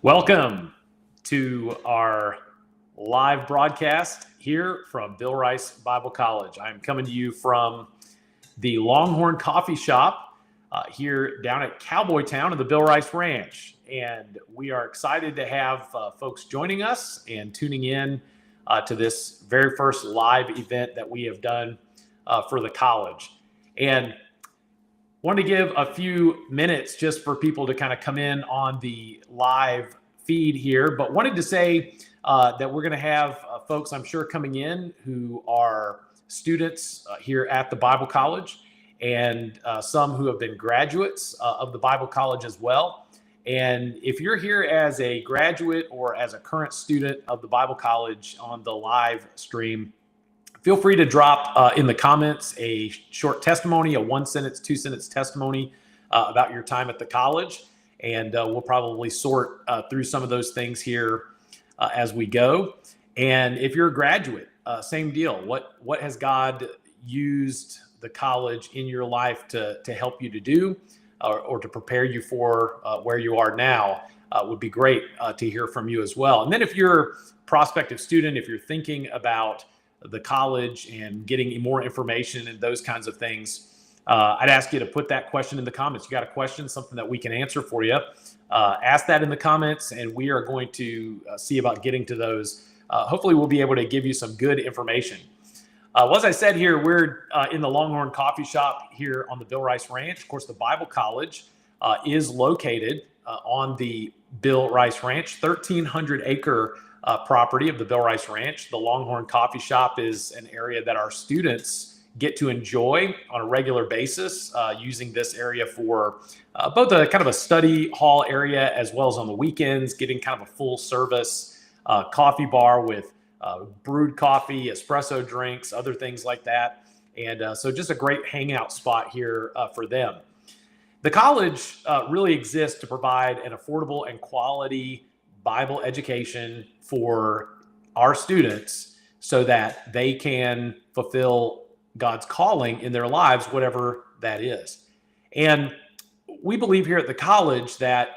Welcome to our live broadcast here from Bill Rice Bible College. I'm coming to you from the Longhorn Coffee Shop here down at Cowboy Town of the Bill Rice Ranch. And we are excited to have folks joining us and tuning in to this very first live event that we have done for the college. And wanted to give a few minutes just for people to kind of come in on the live feed here, but wanted to say that we're going to have folks, I'm sure, coming in who are students here at the Bible College, and some who have been graduates of the Bible College as well. And if you're here as a graduate or as a current student of the Bible College on the live stream, feel free to drop in the comments a short testimony, a 1-sentence, 2-sentence testimony about your time at the college. And we'll probably sort through some of those things here as we go. And if you're a graduate, same deal. What has God used the college in your life to help you to do or to prepare you for where you are now? Would be great to hear from you as well. And then if you're a prospective student, if you're thinking about the college and getting more information and those kinds of things, I'd ask you to put that question in the comments. You got a question, something that we can answer for you, ask that in the comments, and we are going to see about getting to those. Hopefully we'll be able to give you some good information. Well, as I said here, we're in the Longhorn Coffee Shop here on the Bill Rice Ranch. Of course, the Bible College is located on the Bill Rice Ranch, 1,300-acre property of the Bill Rice Ranch. The Longhorn Coffee Shop is an area that our students get to enjoy on a regular basis, using this area for both a kind of a study hall area as well as on the weekends, getting kind of a full service coffee bar with brewed coffee, espresso drinks, other things like that. And so just a great hangout spot here for them. The college really exists to provide an affordable and quality Bible education for our students so that they can fulfill God's calling in their lives, whatever that is. And we believe here at the college that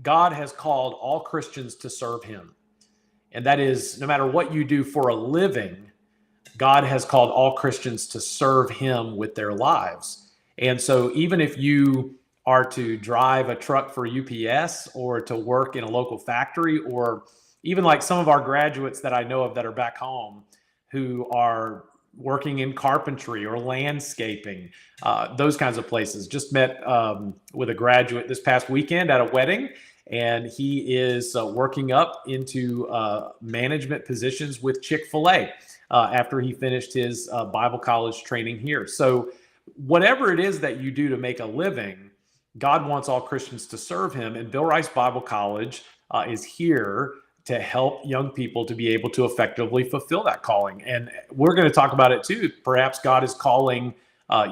God has called all Christians to serve him. And that is, no matter what you do for a living, God has called all Christians to serve him with their lives. And so even if you are to drive a truck for UPS or to work in a local factory, or even like some of our graduates that I know of that are back home who are working in carpentry or landscaping, those kinds of places. Just met with a graduate this past weekend at a wedding, and he is working up into management positions with Chick-fil-A after he finished his Bible college training here. So whatever it is that you do to make a living, God wants all Christians to serve him, and Bill Rice Bible College is here to help young people to be able to effectively fulfill that calling. And we're going to talk about it too. Perhaps God is calling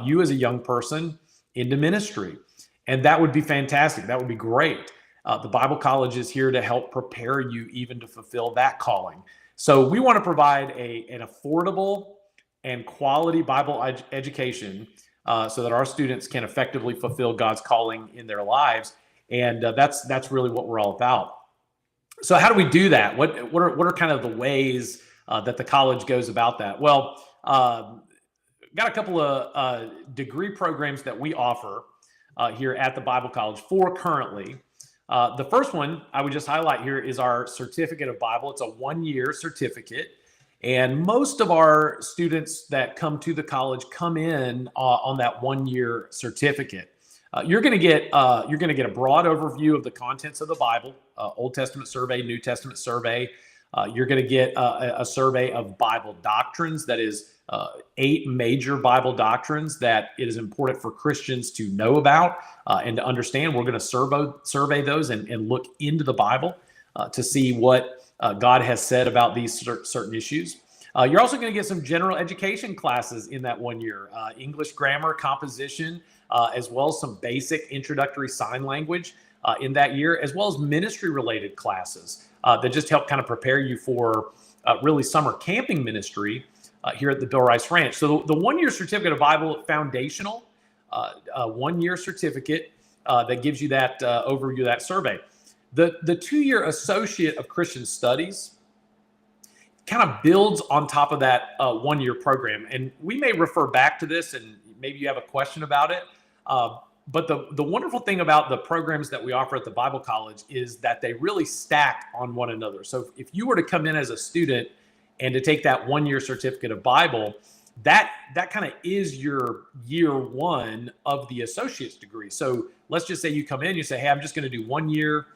you as a young person into ministry, and that would be fantastic. That would be great. The Bible College is here to help prepare you even to fulfill that calling. So we want to provide an affordable and quality Bible education so that our students can effectively fulfill God's calling in their lives. And that's really what we're all about. So how do we do that? What are kind of the ways that the college goes about that? Well, got a couple of degree programs that we offer here at the Bible College for currently. The first one I would just highlight here is our Certificate of Bible. It's a 1-year certificate. And most of our students that come to the college come in on that 1-year certificate. You're going to get a broad overview of the contents of the Bible, Old Testament survey, New Testament survey. You're going to get a survey of Bible doctrines, that is 8 major Bible doctrines that it is important for Christians to know about and to understand. We're going to survey those and look into the Bible to see what God has said about these certain issues. You're also going to get some general education classes in that 1 year, English grammar, composition, as well as some basic introductory sign language in that year, as well as ministry-related classes that just help kind of prepare you for really summer camping ministry here at the Bill Rice Ranch. So the 1-year certificate of Bible foundational, a 1-year certificate that gives you that overview of that survey. The 2-year Associate of Christian Studies kind of builds on top of that 1-year program. And we may refer back to this, and maybe you have a question about it. But the wonderful thing about the programs that we offer at the Bible College is that they really stack on one another. So if you were to come in as a student and to take that 1-year certificate of Bible, that kind of is your year 1 of the associate's degree. So let's just say you come in, you say, hey, I'm just going to do 1 year.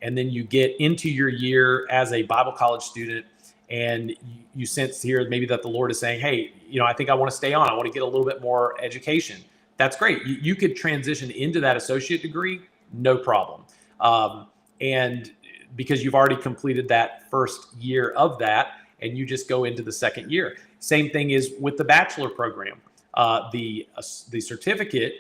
And then you get into your year as a Bible college student, and you sense here maybe that the Lord is saying, hey, I think I want to stay on. I want to get a little bit more education. That's great. You could transition into that associate degree, no problem. And because you've already completed that first year of that, and you just go into the second year. Same thing is with the bachelor program. The certificate,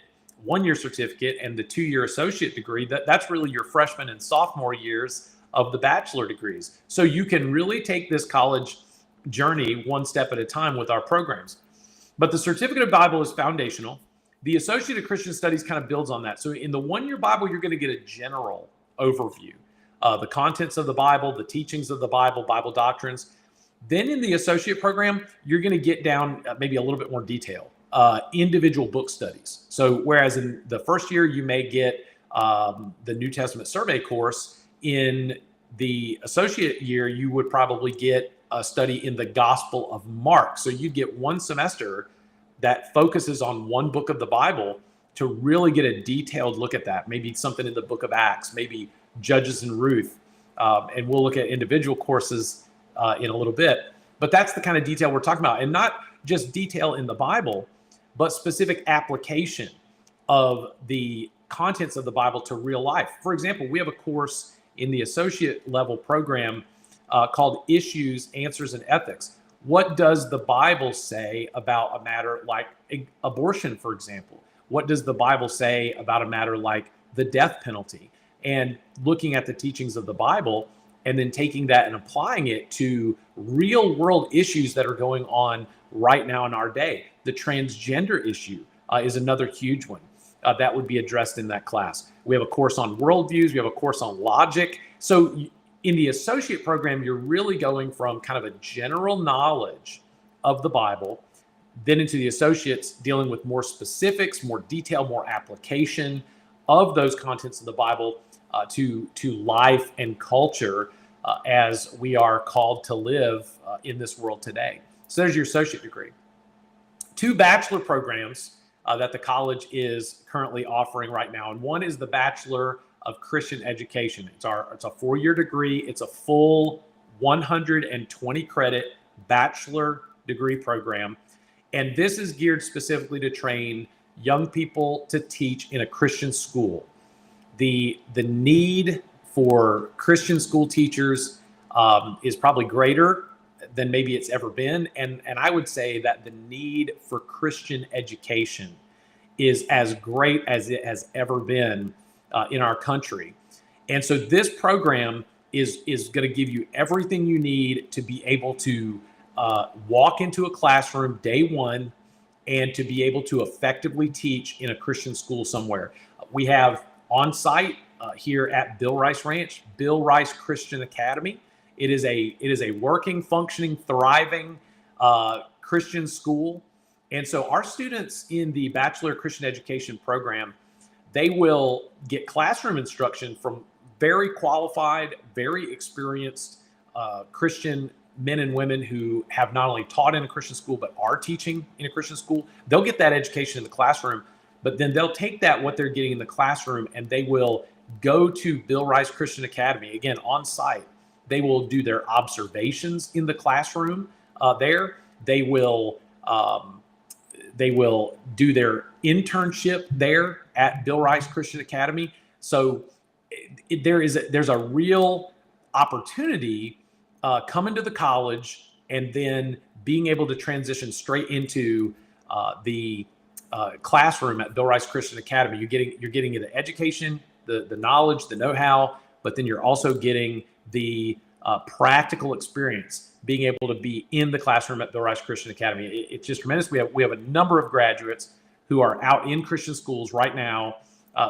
1-year certificate, and the 2-year associate degree, that's really your freshman and sophomore years of the bachelor degrees. So you can really take this college journey one step at a time with our programs. But the certificate of Bible is foundational. The Associate of Christian Studies kind of builds on that. So in the 1-year Bible, you're going to get a general overview, the contents of the Bible, the teachings of the Bible, Bible doctrines. Then in the associate program, you're going to get down maybe a little bit more detail, individual book studies. So whereas in the first year, you may get the New Testament survey course, in the associate year, you would probably get a study in the Gospel of Mark. So you get one semester that focuses on one book of the Bible to really get a detailed look at that. Maybe something in the book of Acts, maybe Judges and Ruth. And we'll look at individual courses in a little bit. But that's the kind of detail we're talking about. And not just detail in the Bible, but specific application of the contents of the Bible to real life. For example, we have a course in the associate level program called Issues, Answers, and Ethics. What does the Bible say about a matter like abortion, for example? What does the Bible say about a matter like the death penalty? And looking at the teachings of the Bible and then taking that and applying it to real world issues that are going on right now in our day. The transgender issue is another huge one that would be addressed in that class. We have a course on worldviews. We have a course on logic. So in the associate program, you're really going from kind of a general knowledge of the Bible, then into the associates dealing with more specifics, more detail, more application of those contents of the Bible to life and culture as we are called to live in this world today. So there's your associate degree. 2 bachelor programs that the college is currently offering right now. And one is the Bachelor of Christian Education. It's a 4-year degree. It's a full 120 credit bachelor degree program. And this is geared specifically to train young people to teach in a Christian school. The need for Christian school teachers is probably greater than maybe it's ever been. And I would say that the need for Christian education is as great as it has ever been in our country. And so this program is going to give you everything you need to be able to walk into a classroom day one and to be able to effectively teach in a Christian school somewhere. We have on site here at Bill Rice Ranch, Bill Rice Christian Academy. It is a working, functioning, thriving Christian school. And so our students in the Bachelor of Christian Education program, they will get classroom instruction from very qualified, very experienced Christian men and women who have not only taught in a Christian school, but are teaching in a Christian school. They'll get that education in the classroom, but then they'll take that, what they're getting in the classroom, and they will go to Bill Rice Christian Academy, again, on site. They will do their observations in the classroom there. They will do their internship there at Bill Rice Christian Academy. So there's a real opportunity coming to the college and then being able to transition straight into the classroom at Bill Rice Christian Academy. You're getting the education, the knowledge, the know-how, but then you're also getting the practical experience, being able to be in the classroom at Bill Rice Christian Academy. It's just tremendous. We have a number of graduates who are out in Christian schools right now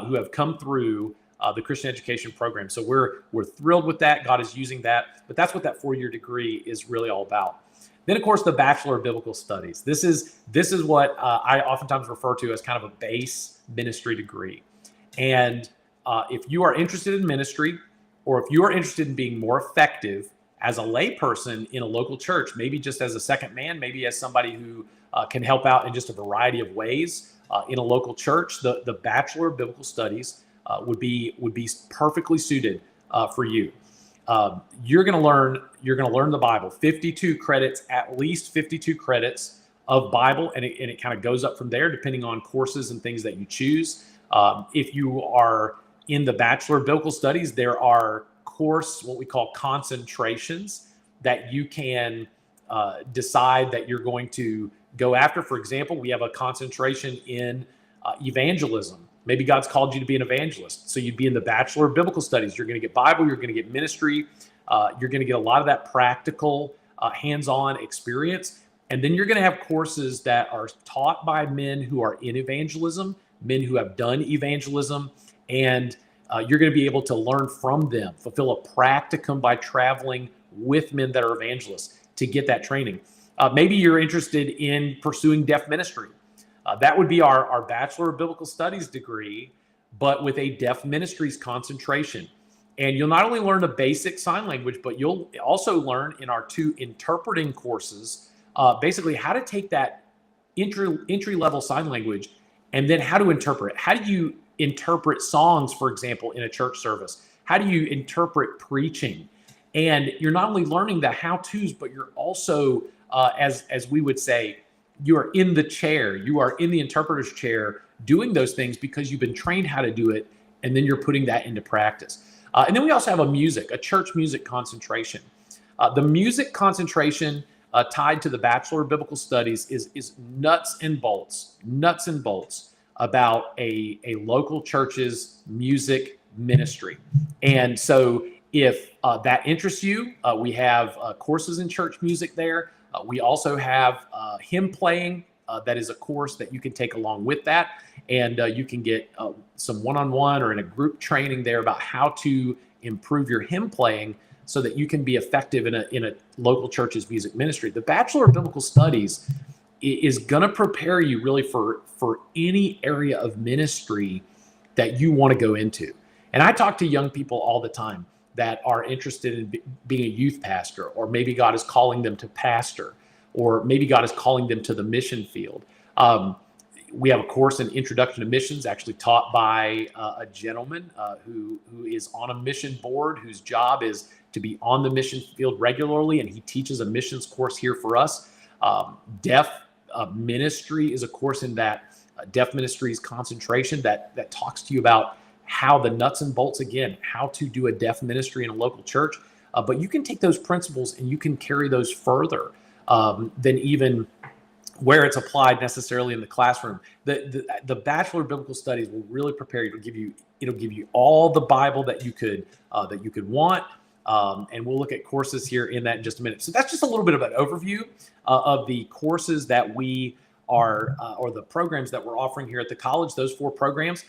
who have come through the Christian education program. So we're thrilled with that. God is using that, but that's what that 4-year degree is really all about. Then, of course, the Bachelor of Biblical Studies. This is what I oftentimes refer to as kind of a base ministry degree. And if you are interested in ministry, or if you are interested in being more effective as a layperson in a local church, maybe just as a second man, maybe as somebody who can help out in just a variety of ways in a local church, the Bachelor of Biblical Studies would be perfectly suited for you. You're going to learn the Bible, 52 credits, at least 52 credits of Bible, and it kind of goes up from there depending on courses and things that you choose. If you are in the Bachelor of Biblical Studies, there are what we call concentrations that you can decide that you're going to go after. For example, we have a concentration in evangelism. Maybe God's called you to be an evangelist. So you'd be in the Bachelor of Biblical Studies. You're going to get Bible, you're going to get ministry, you're going to get a lot of that practical, hands-on experience. And then you're going to have courses that are taught by men who are in evangelism, men who have done evangelism, and you're going to be able to learn from them, fulfill a practicum by traveling with men that are evangelists to get that training. Maybe you're interested in pursuing deaf ministry. That would be our Bachelor of Biblical Studies degree, but with a deaf ministries concentration. And you'll not only learn the basic sign language, but you'll also learn in our 2 interpreting courses, basically how to take that entry-level sign language and then how to interpret it. How do you interpret songs, for example, in a church service? How do you interpret preaching? And you're not only learning the how-tos, but you're also, as we would say, you are in the chair, you are in the interpreter's chair doing those things because you've been trained how to do it, and then you're putting that into practice. And then we also have a church music concentration. The music concentration tied to the Bachelor of Biblical Studies is nuts and bolts about a local church's music ministry. And so if that interests you, we have courses in church music there. We also have hymn playing. That is a course that you can take along with that. And you can get some one-on-one or in a group training there about how to improve your hymn playing so that you can be effective in a local church's music ministry. The Bachelor of Biblical Studies is going to prepare you really for any area of ministry that you want to go into. And I talk to young people all the time that are interested in being a youth pastor, or maybe God is calling them to pastor, or maybe God is calling them to the mission field. We have a course in Introduction to Missions, actually taught by a gentleman who is on a mission board, whose job is to be on the mission field regularly, and he teaches a missions course here for us. Deaf ministry is a course in that deaf ministries concentration that talks to you about how the nuts and bolts, again, how to do a deaf ministry in a local church. But you can take those principles and you can carry those further than even where it's applied necessarily in the classroom. The Bachelor of Biblical Studies will really prepare you. It'll give you all the Bible that you could want. And we'll look at courses here in that in just a minute. So that's just a little bit of an overview of the courses that we are, or the programs that we're offering here at the college, those 4 programs.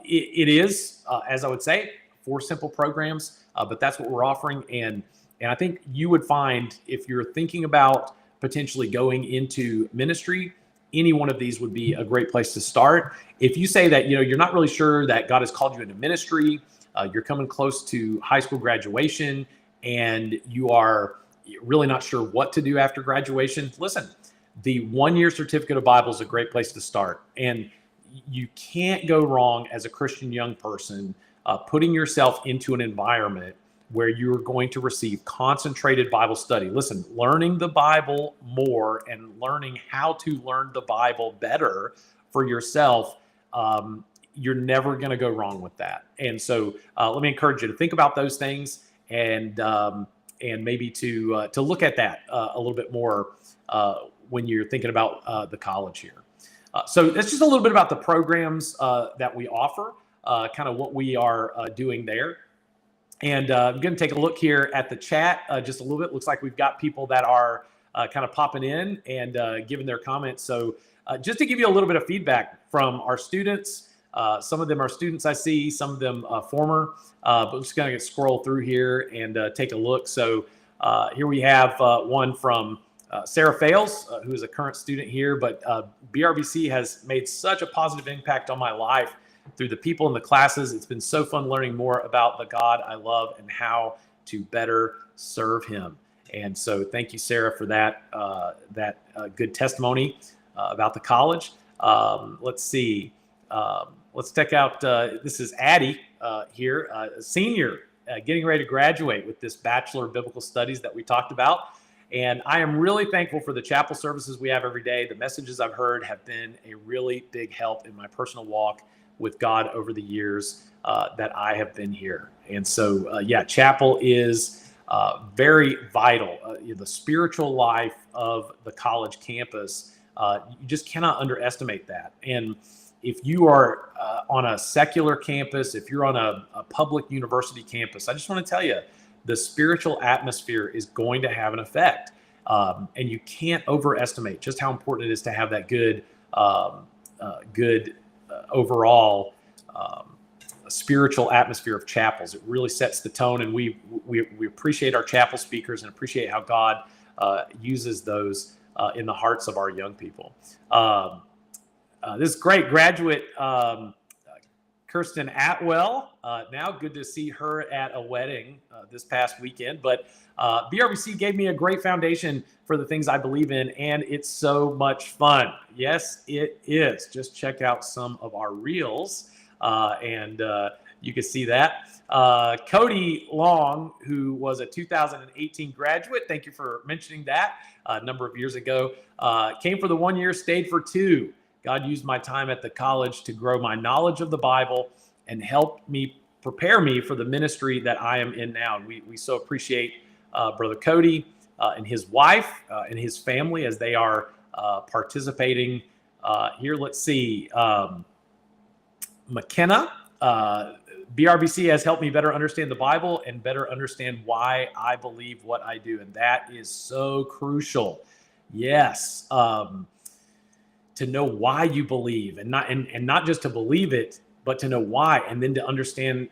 It is, as I would say, 4 simple programs, but that's what we're offering. And I think you would find, if you're thinking about potentially going into ministry, any one of these would be a great place to start. If you say that, you're not really sure that God has called you into ministry, you're coming close to high school graduation, and you are really not sure what to do after graduation, listen, the 1-year certificate of Bible is a great place to start. And you can't go wrong as a Christian young person putting yourself into an environment where you're going to receive concentrated Bible study. Listen, learning the Bible more and learning how to learn the Bible better for yourself, you're never going to go wrong with that. And so let me encourage you to think about those things and maybe to look at that a little bit more when you're thinking about the college here. So that's just a little bit about the programs that we offer, kind of what we are doing there. And I'm going to take a look here at the chat just a little bit. Looks like we've got people that are kind of popping in and giving their comments. So just to give you a little bit of feedback from our students, Some of them are students I see, some of them former, but I'm just going to scroll through here and take a look. So here we have one from Sarah Fales, who is a current student here, but BRBC has made such a positive impact on my life through the people in the classes. It's been so fun learning more about the God I love and how to better serve him. And so thank you, Sarah, for that good testimony about the college. Let's see. Let's check out, this is Addie here, a senior, getting ready to graduate with this Bachelor of Biblical Studies that we talked about. And I am really thankful for the chapel services we have every day. The messages I've heard have been a really big help in my personal walk with God over the years that I have been here. And so, yeah, chapel is very vital. The spiritual life of the college campus, you just cannot underestimate that. And if you are on a secular campus, if you're on a public university campus, I just want to tell you, the spiritual atmosphere is going to have an effect. And you can't overestimate just how important it is to have that good overall spiritual atmosphere of chapels. It really sets the tone, and we appreciate our chapel speakers and appreciate how God uses those in the hearts of our young people. This great graduate, Kirsten Atwell. Now, good to see her at a wedding this past weekend. But BRBC gave me a great foundation for the things I believe in, and it's so much fun. Yes, it is. Just check out some of our reels, and you can see that. Cody Long, who was a 2018 graduate, thank you for mentioning that, a number of years ago, came for the 1 year, stayed for 2. God used my time at the college to grow my knowledge of the Bible and help me prepare me for the ministry that I am in now. And we so appreciate Brother Cody and his wife and his family as they are participating here. Let's see. McKenna, BRBC has helped me better understand the Bible and better understand why I believe what I do. And that is so crucial. Yes. To know why you believe, and not just to believe it, but to know why, and then to understand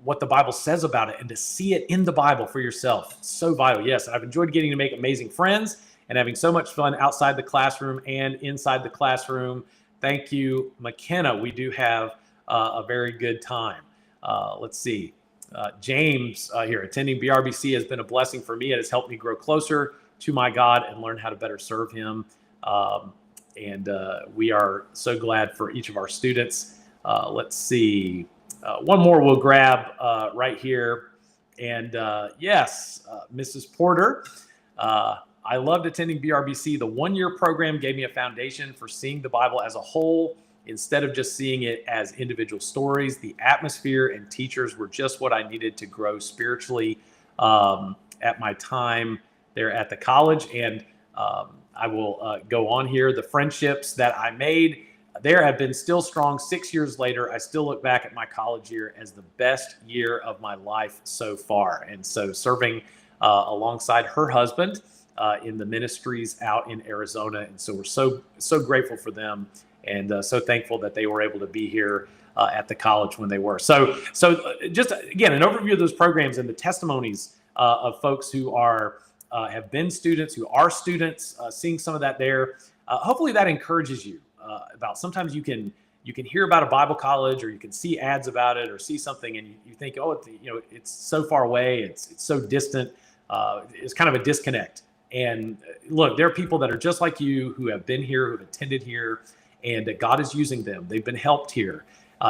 what the Bible says about it and to see it in the Bible for yourself. It's so vital. Yes, I've enjoyed getting to make amazing friends and having so much fun outside the classroom and inside the classroom. Thank you, McKenna. We do have a very good time. Let's see. James here, attending BRBC has been a blessing for me. It has helped me grow closer to my God and learn how to better serve him. And we are so glad for each of our students. Let's see. One more we'll grab right here. And yes, Mrs. Porter, I loved attending BRBC. The 1 year program gave me a foundation for seeing the Bible as a whole instead of just seeing it as individual stories. The atmosphere and teachers were just what I needed to grow spiritually at my time there at the college. And I will go on here. The friendships that I made there have been still strong 6 years later. I still look back at my college year as the best year of my life so far. And so serving alongside her husband in the ministries out in Arizona. And so we're so grateful for them and so thankful that they were able to be here at the college when they were. So just, again, an overview of those programs and the testimonies of folks who are have been students, who are students, seeing some of that there. Hopefully that encourages you about sometimes you can hear about a Bible college or you can see ads about it or see something and you think, oh, it's so far away. It's so distant. It's kind of a disconnect. And look, there are people that are just like you who have been here, who have attended here, and that God is using them. They've been helped here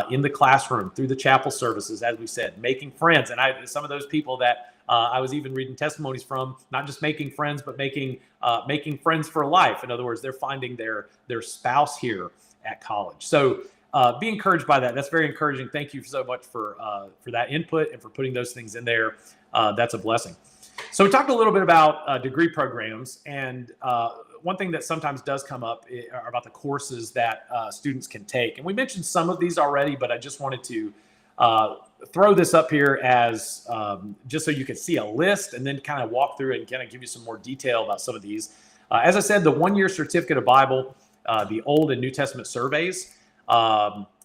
in the classroom, through the chapel services, as we said, making friends. And some of those people that I was even reading testimonies from, not just making friends, but making friends for life. In other words, they're finding their spouse here at college. So be encouraged by that. That's very encouraging. Thank you so much for that input and for putting those things in there. That's a blessing. So we talked a little bit about degree programs, and one thing that sometimes does come up are about the courses that students can take. And we mentioned some of these already, but I just wanted to throw this up here as just so you can see a list and then kind of walk through it and kind of give you some more detail about some of these. As I said, the 1 year certificate of Bible, the Old and New Testament surveys,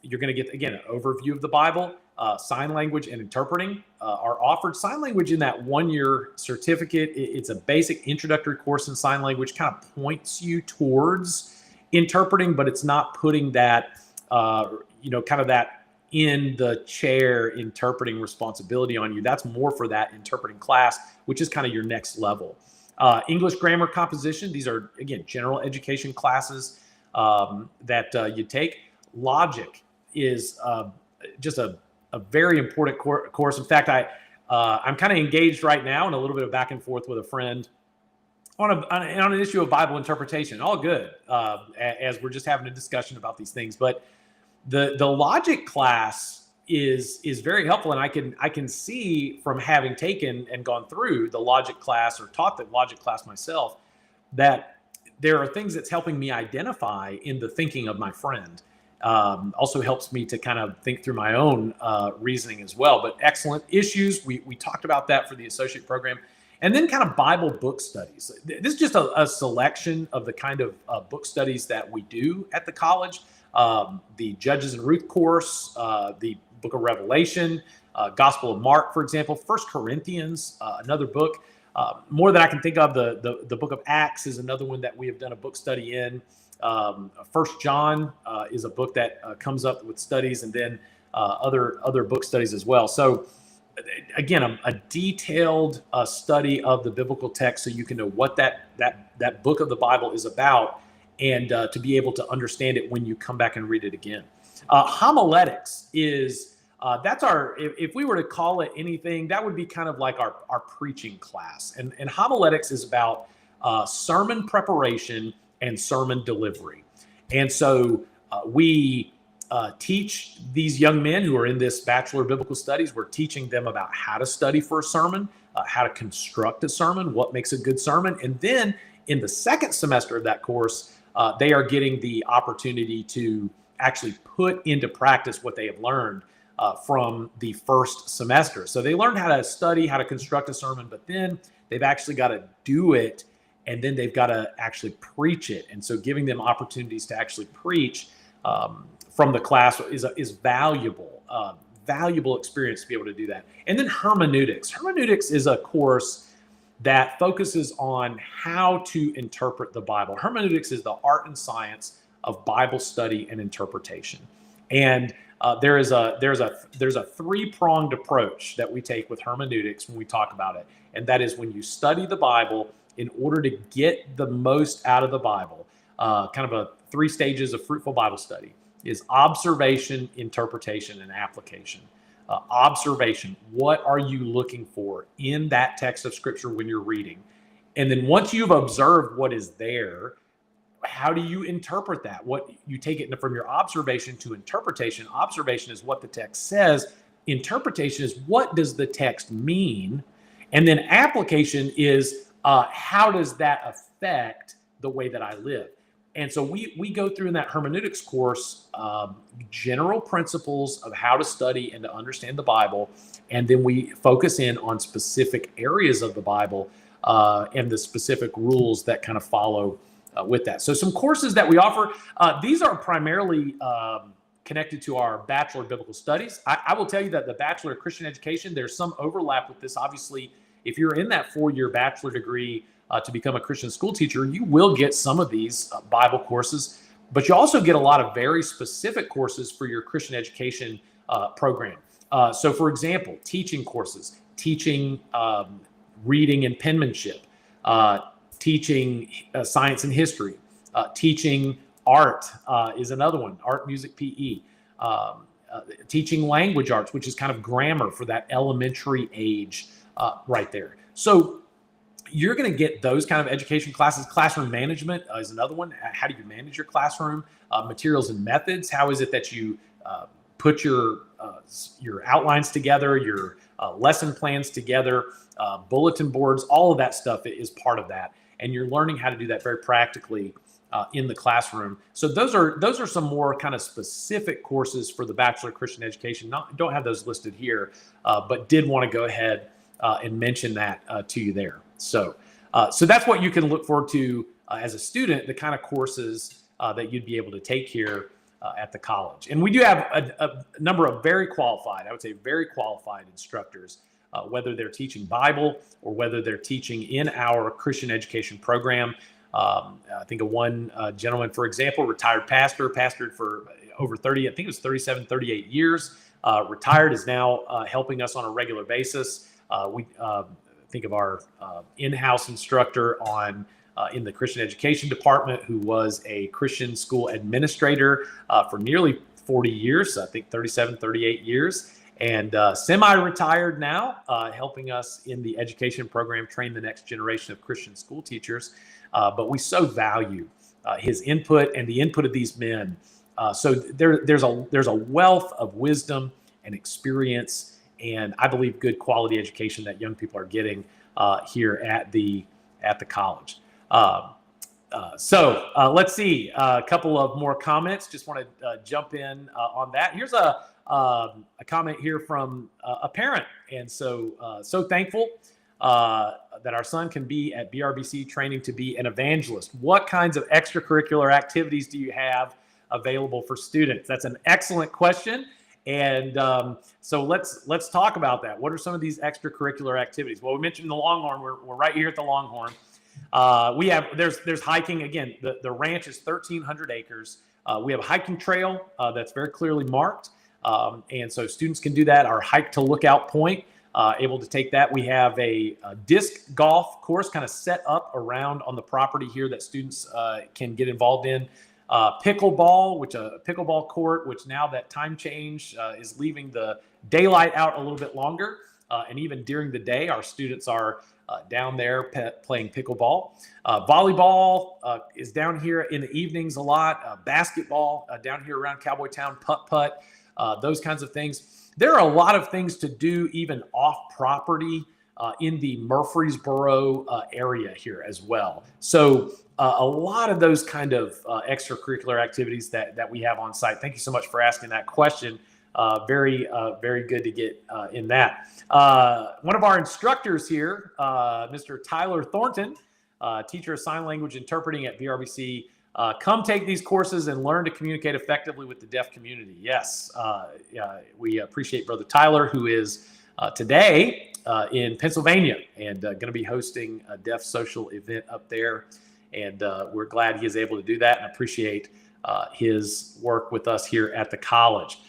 You're going to get, again, an overview of the Bible. Sign language and interpreting are offered. Sign language in that 1-year certificate, it's a basic introductory course in sign language, kind of points you towards interpreting, but it's not putting that, kind of that in the chair interpreting responsibility on you. That's more for that interpreting class, which is kind of your next level. English grammar composition. These are, again, general education classes that you take. Logic is just a very important course. In fact, I'm kind of engaged right now in a little bit of back and forth with a friend on an issue of Bible interpretation. All good, as we're just having a discussion about these things. But the logic class is very helpful, and I can see from having taken and gone through the logic class or taught the logic class myself that there are things that's helping me identify in the thinking of my friend. Also helps me to kind of think through my own reasoning as well. But excellent issues. We talked about that for the associate program. And then kind of Bible book studies. This is just a selection of the kind of book studies that we do at the college. The Judges and Ruth course, the book of Revelation, Gospel of Mark, for example, 1 Corinthians, another book. More than I can think of, the book of Acts is another one that we have done a book study in. 1 John is a book that comes up with studies, and then other book studies as well. So again, a detailed study of the biblical text, so you can know what that book of the Bible is about, and to be able to understand it when you come back and read it again. Homiletics is that's if we were to call it anything, that would be kind of like our preaching class. And homiletics is about sermon preparation and sermon delivery. And so we teach these young men who are in this Bachelor of Biblical Studies, we're teaching them about how to study for a sermon, how to construct a sermon, what makes a good sermon. And then in the second semester of that course, they are getting the opportunity to actually put into practice what they have learned from the first semester. So they learned how to study, how to construct a sermon, but then they've actually got to do it, and then they've got to actually preach it. And so giving them opportunities to actually preach from the class is valuable experience to be able to do that. And then hermeneutics. Hermeneutics is a course that focuses on how to interpret the Bible. Hermeneutics is the art and science of Bible study and interpretation. And there's a three-pronged approach that we take with hermeneutics when we talk about it. And that is when you study the Bible in order to get the most out of the Bible, kind of a 3 stages of fruitful Bible study is observation, interpretation, and application. Observation, what are you looking for in that text of Scripture when you're reading? And then once you've observed what is there, how do you interpret that? What you take it from your observation to interpretation. Observation is what the text says. Interpretation is what does the text mean? And then application is how does that affect the way that I live? And so we go through in that hermeneutics course general principles of how to study and to understand the Bible, and then we focus in on specific areas of the Bible and the specific rules that kind of follow with that. So some courses that we offer, these are primarily connected to our Bachelor of Biblical Studies. I will tell you that the Bachelor of Christian Education, there's some overlap with this. Obviously, if you're in that 4-year bachelor degree to become a Christian school teacher, you will get some of these Bible courses, but you also get a lot of very specific courses for your Christian education program. So for example, teaching courses, teaching reading and penmanship, teaching science and history, teaching art is another one, art, music, PE, teaching language arts, which is kind of grammar for that elementary age right there. So you're going to get those kind of education classes. Classroom management is another one. How do you manage your classroom? Materials and methods. How is it that you put your outlines together, your lesson plans together, bulletin boards? All of that stuff is part of that, and you're learning how to do that very practically in the classroom. So those are some more kind of specific courses for the Bachelor of Christian Education. Don't have those listed here, but did want to go ahead and mention that to you there. So that's what you can look forward to as a student, the kind of courses that you'd be able to take here at the college. And we do have a number of very qualified, I would say very qualified instructors, whether they're teaching Bible or whether they're teaching in our Christian education program. I think of one gentleman, for example, retired pastor, pastored for over 30, I think it was 37, 38 years, retired, is now helping us on a regular basis. We think of our in-house instructor in the Christian education department, who was a Christian school administrator for nearly 40 years, I think 37, 38 years, and semi-retired now, helping us in the education program, train the next generation of Christian school teachers. But we so value his input and the input of these men. So there's a wealth of wisdom and experience, and I believe good quality education that young people are getting here at the college. So let's see a couple of more comments. Just want to jump in on that. Here's a comment here from a parent, and so thankful that our son can be at BRBC training to be an evangelist. What kinds of extracurricular activities do you have available for students? That's an excellent question. And so let's talk about that. What are some of these extracurricular activities? Well, we mentioned the Longhorn. We're right here at the Longhorn. There's hiking. Again, the ranch is 1,300 acres. We have a hiking trail that's very clearly marked. And so students can do that. Our hike to Lookout Point, able to take that. We have a disc golf course kind of set up around on the property here that students can get involved in. Pickleball, which a pickleball court, which now that time change is leaving the daylight out a little bit longer. And even during the day, our students are down there playing pickleball. Volleyball is down here in the evenings a lot. Basketball down here around Cowboy Town, putt-putt, those kinds of things. There are a lot of things to do even off property in the Murfreesboro area here as well. So a lot of those kind of extracurricular activities that we have on site. Thank you so much for asking that question. Very good to get in that. One of our instructors here, Mr. Tyler Thornton, teacher of sign language interpreting at BRBC. Come take these courses and learn to communicate effectively with the deaf community. Yes, we appreciate Brother Tyler, who is today in Pennsylvania and going to be hosting a deaf social event up there. And we're glad he is able to do that and appreciate his work with us here at the college.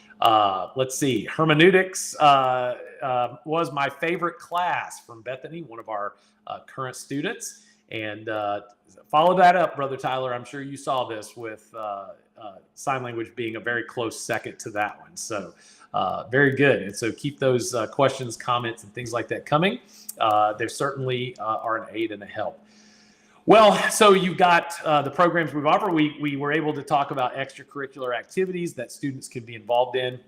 Let's see. Hermeneutics was my favorite class from Bethany, one of our current students. And follow that up, Brother Tyler. I'm sure you saw this with sign language being a very close second to that one. So very good. And so keep those questions, comments, and things like that coming. They certainly are an aid and a help. Well, so you've got the programs we've offered. We were able to talk about extracurricular activities that students can be involved in.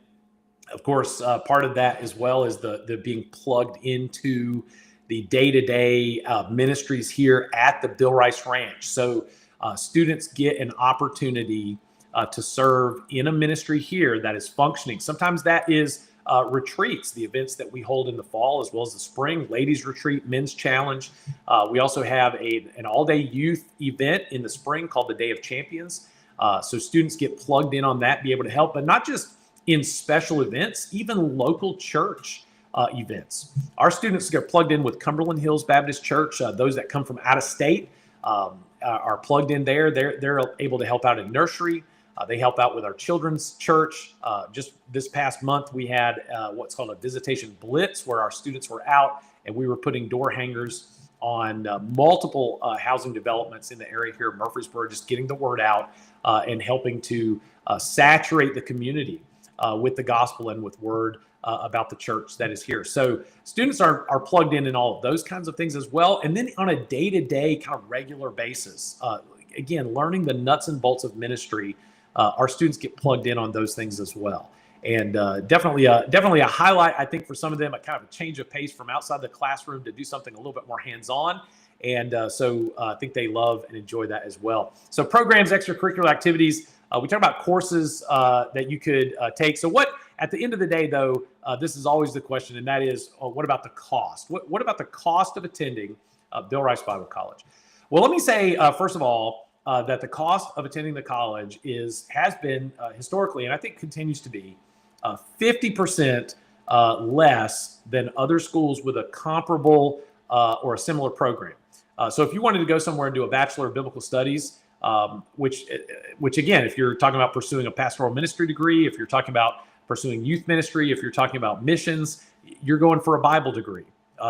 Of course, part of that as well is the being plugged into the day-to-day ministries here at the Bill Rice Ranch. So students get an opportunity to serve in a ministry here that is functioning. Sometimes that is retreats, the events that we hold in the fall as well as the spring, ladies retreat, men's challenge. We also have an all-day youth event in the spring called the Day of Champions. So students get plugged in on that, be able to help, but not just in special events, even local church events. Our students get plugged in with Cumberland Hills Baptist Church. Those that come from out of state are plugged in there. They're able to help out in nursery. They help out with our children's church. Just this past month, we had what's called a visitation blitz, where our students were out and we were putting door hangers on multiple housing developments in the area here in Murfreesboro, just getting the word out and helping to saturate the community with the gospel and with word about the church that is here. So students are plugged in all of those kinds of things as well. And then on a day-to-day kind of regular basis, again, learning the nuts and bolts of ministry, our students get plugged in on those things as well. And definitely a highlight, I think, for some of them, a kind of a change of pace from outside the classroom to do something a little bit more hands-on. And so I think they love and enjoy that as well. So programs, extracurricular activities, we talk about courses that you could take. So what, at the end of the day, though, this is always the question, and that is, what about the cost? What about the cost of attending Bill Rice Bible College? Well, let me say, first of all, that the cost of attending the college has been historically, and I think continues to be, 50% less than other schools with a comparable or a similar program. So if you wanted to go somewhere and do a Bachelor of Biblical Studies, which again, if you're talking about pursuing a pastoral ministry degree, if you're talking about pursuing youth ministry, if you're talking about missions, you're going for a Bible degree,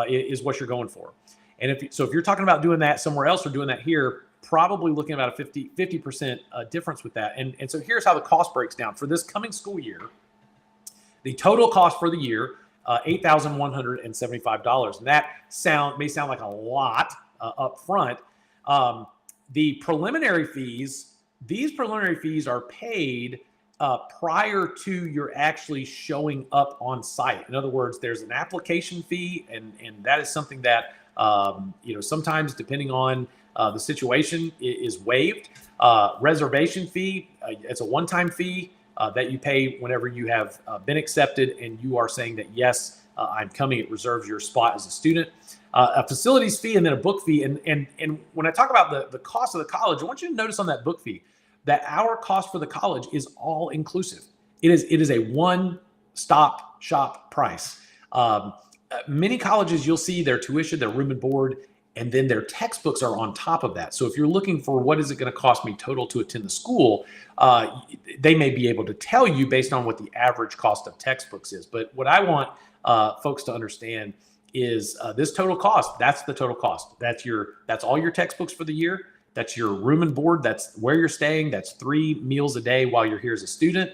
is what you're going for. And if you're talking about doing that somewhere else or doing that here, probably looking at about a 50% difference with that. And so here's how the cost breaks down. For this coming school year, the total cost for the year, $8,175. And that may sound like a lot up front. The preliminary fees, these preliminary fees are paid prior to your actually showing up on site. In other words, there's an application fee, and that is something that sometimes, depending on the situation, is waived. Reservation fee, it's a one-time fee that you pay whenever you have been accepted and you are saying that, yes, I'm coming. It reserves your spot as a student. A facilities fee and then a book fee. And when I talk about the cost of the college, I want you to notice on that book fee that our cost for the college is all inclusive. It is a one-stop shop price. Many colleges, you'll see their tuition, their room and board, and then their textbooks are on top of that. So if you're looking for what is it going to cost me total to attend the school, they may be able to tell you based on what the average cost of textbooks is. But what I want folks to understand is this total cost. That's the total cost. That's all your textbooks for the year. That's your room and board. That's where you're staying. That's 3 meals a day while you're here as a student.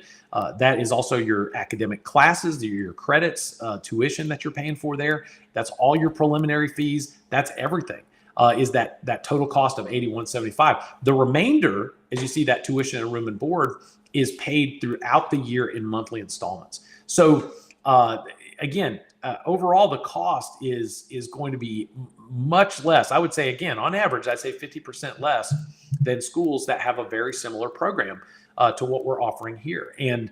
That is also your academic classes, your credits, tuition that you're paying for there. That's all your preliminary fees. That's everything. Is that total cost of $8,175. The remainder, as you see, that tuition and room and board is paid throughout the year in monthly installments. So again, overall, the cost is going to be much less. I would say, again, on average, I'd say 50% less than schools that have a very similar program to what we're offering here. And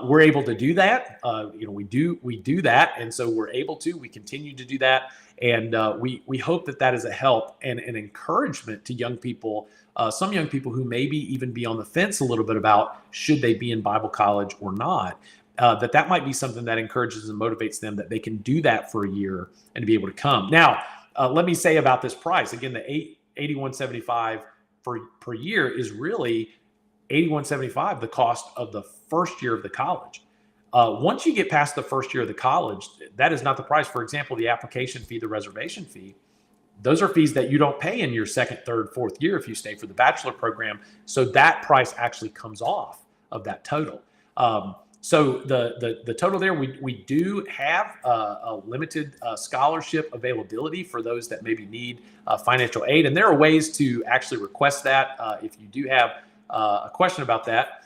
we're able to do that. We do that. And so we continue to do that. And we hope that is a help and an encouragement to young people, some young people who maybe even be on the fence a little bit about should they be in Bible college or not. That might be something that encourages and motivates them, that they can do that for a year and to be able to come. Now, let me say about this price again: the $8,175 per year is really $8,175 the cost of the first year of the college. Once you get past the first year of the college, that is not the price. For example, the application fee, the reservation fee, those are fees that you don't pay in your second, third, fourth year if you stay for the bachelor program. So that price actually comes off of that total. So the total there, we do have a limited scholarship availability for those that maybe need financial aid. And there are ways to actually request that if you do have a question about that.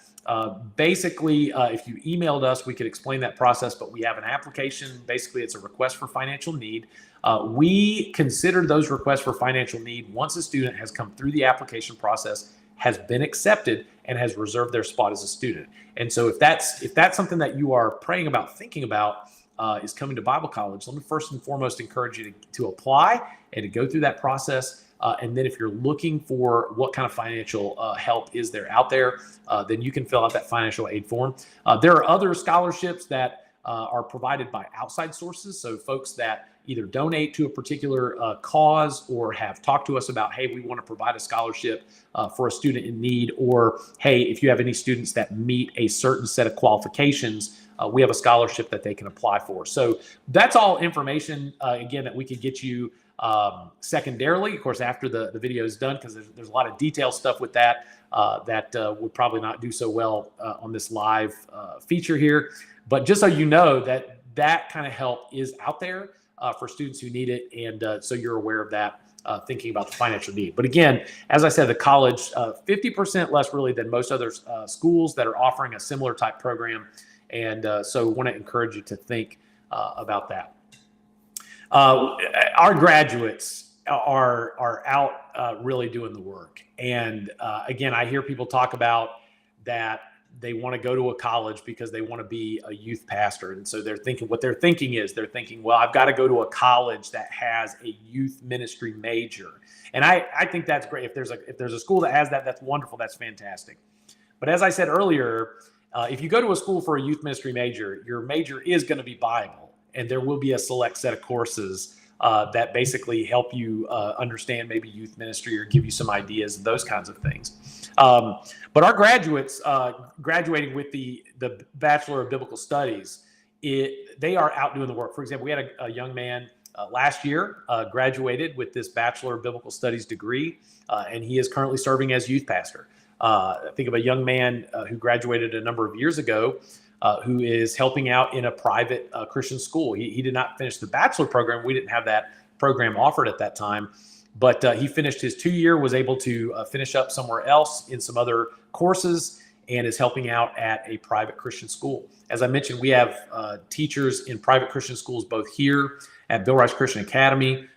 Basically, if you emailed us, we could explain that process, but we have an application. Basically, it's a request for financial need. We consider those requests for financial need once a student has come through the application process, has been accepted, and has reserved their spot as a student. And so if that's something that you are praying about, thinking about, is coming to Bible college, let me first and foremost encourage you to apply and to go through that process. And then if you're looking for what kind of financial help is there out there, then you can fill out that financial aid form. There are other scholarships that are provided by outside sources. So folks that either donate to a particular cause or have talked to us about, hey, we want to provide a scholarship for a student in need, or hey, if you have any students that meet a certain set of qualifications, we have a scholarship that they can apply for. So that's all information, again, that we could get you secondarily, of course, after the video is done, because there's a lot of detailed stuff with that that would probably not do so well on this live feature here. But just so you know that kind of help is out there for students who need it. And so you're aware of that, thinking about the financial need. But again, as I said, the college, 50% less really than most other schools that are offering a similar type program. And so want to encourage you to think about that. Our graduates are out really doing the work. And again, I hear people talk about that they want to go to a college because they want to be a youth pastor. And so they're thinking, well, I've got to go to a college that has a youth ministry major. And I think that's great. If there's a school that has that, that's wonderful. That's fantastic. But as I said earlier, if you go to a school for a youth ministry major, your major is going to be Bible, and there will be a select set of courses that basically help you understand maybe youth ministry or give you some ideas, those kinds of things. But our graduates graduating with the Bachelor of Biblical Studies, they are out doing the work. For example, we had a young man last year graduated with this Bachelor of Biblical Studies degree, and he is currently serving as youth pastor. I think of a young man who graduated a number of years ago who is helping out in a private Christian school. He did not finish the bachelor program. We didn't have that program offered at that time, but he finished his 2-year, was able to finish up somewhere else in some other courses, and is helping out at a private Christian school. As I mentioned, we have teachers in private Christian schools, both here at Bill Rice Christian Academy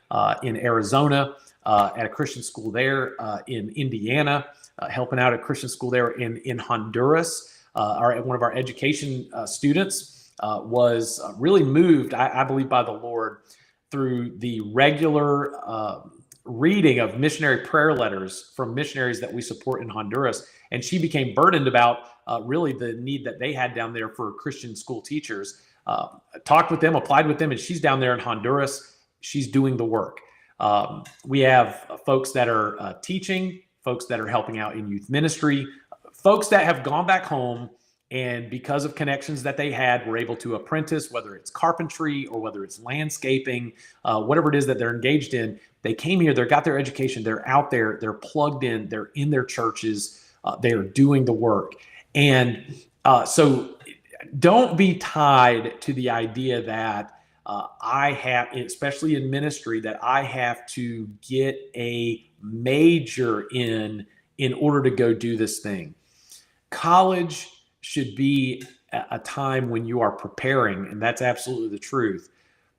in Arizona, at a Christian school there in Indiana, helping out at Christian school there in Honduras. One of our education students was really moved, I believe, by the Lord through the regular reading of missionary prayer letters from missionaries that we support in Honduras. And she became burdened about really the need that they had down there for Christian school teachers. Talked with them, applied with them, and she's down there in Honduras. She's doing the work. We have folks that are teaching, folks that are helping out in youth ministry, folks that have gone back home and because of connections that they had, were able to apprentice, whether it's carpentry or whether it's landscaping, whatever it is that they're engaged in. They came here, they got their education, they're out there, they're plugged in, they're in their churches, they are doing the work. And so don't be tied to the idea that I have, especially in ministry, that I have to get a major in order to go do this thing. College should be a time when you are preparing, and that's absolutely the truth.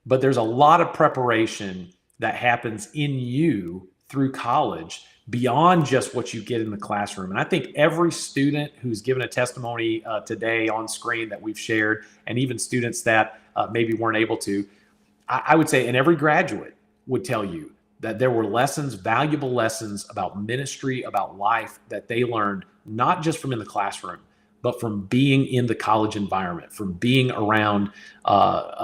But there's a lot of preparation that happens in you through college beyond just what you get in the classroom. And I think every student who's given a testimony today on screen that we've shared, and even students that maybe weren't able to, I would say, and every graduate would tell you that there were lessons, valuable lessons about ministry, about life that they learned, not just from in the classroom, but from being in the college environment, from being around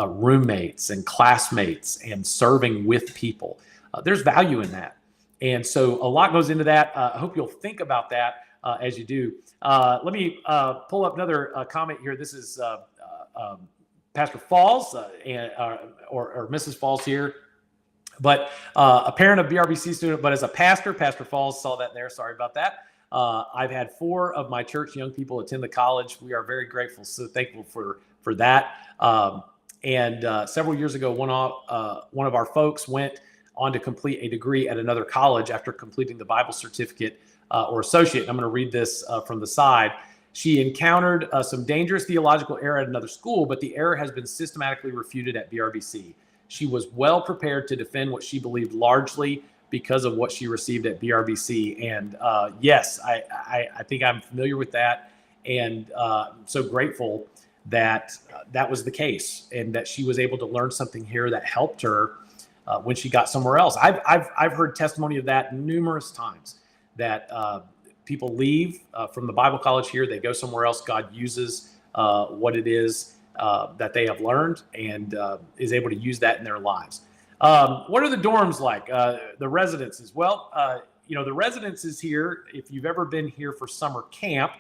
roommates and classmates and serving with people. There's value in that. And so a lot goes into that. I hope you'll think about that as you do. Let me pull up another comment here. This is Pastor Falls or Mrs. Falls here. But a parent of BRBC student, but as a pastor, Pastor Falls saw that there. Sorry about that. I've had 4 of my church young people attend the college. We are very grateful, so thankful for that. And several years ago, one of our folks went on to complete a degree at another college after completing the Bible certificate or associate. And I'm going to read this from the side. She encountered some dangerous theological error at another school, but the error has been systematically refuted at BRBC. She was well prepared to defend what she believed largely because of what she received at BRBC. And yes, I think I'm familiar with that. And I'm so grateful that that was the case and that she was able to learn something here that helped her when she got somewhere else. I've heard testimony of that numerous times, that people leave from the Bible college here, they go somewhere else. God uses what it is that they have learned and is able to use that in their lives. What are the dorms like? The residences? Well, the residences here, if you've ever been here for summer camp,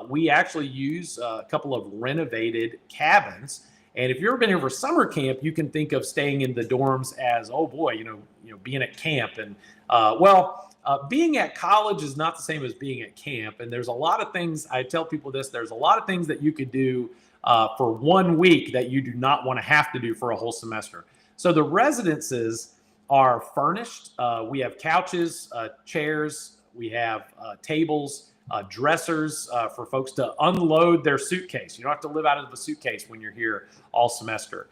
we actually use a couple of renovated cabins. And if you've ever been here for summer camp, you can think of staying in the dorms as, oh boy, being at camp. And being at college is not the same as being at camp. And there's a lot of things, I tell people this, there's a lot of things that you could do for 1 week that you do not want to have to do for a whole semester. So the residences are furnished. We have couches, chairs, we have tables, dressers for folks to unload their suitcase. You don't have to live out of a suitcase when you're here all semester.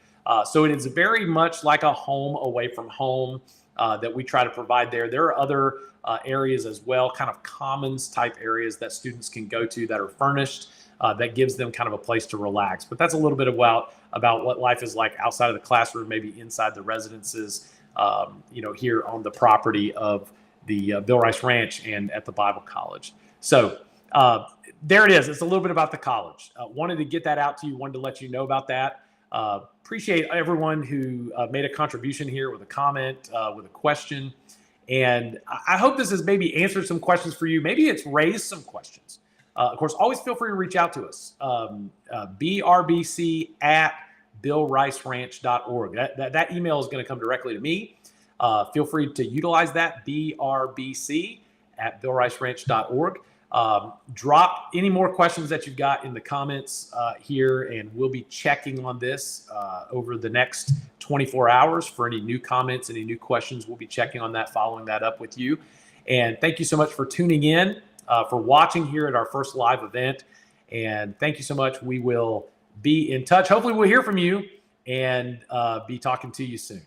So it is very much like a home away from home. that we try to provide there. There are other areas as well, kind of commons type areas that students can go to that are furnished, that gives them kind of a place to relax. But that's a little bit about what life is like outside of the classroom, maybe inside the residences, here on the property of the Bill Rice Ranch and at the Bible College. So there it is. It's a little bit about the college. Wanted to get that out to you, wanted to let you know about that. Appreciate everyone who made a contribution here with a comment, with a question. And I hope this has maybe answered some questions for you. Maybe it's raised some questions. Of course, always feel free to reach out to us. BRBC@BillRiceRanch.org. That email is going to come directly to me. Feel free to utilize that, BRBC@BillRiceRanch.org. Drop any more questions that you've got in the comments here, and we'll be checking on this over the next 24 hours for any new comments, any new questions. We'll be checking on that, following that up with you. And thank you so much for tuning in, for watching here at our first live event. And thank you so much. We will be in touch. Hopefully we'll hear from you and be talking to you soon.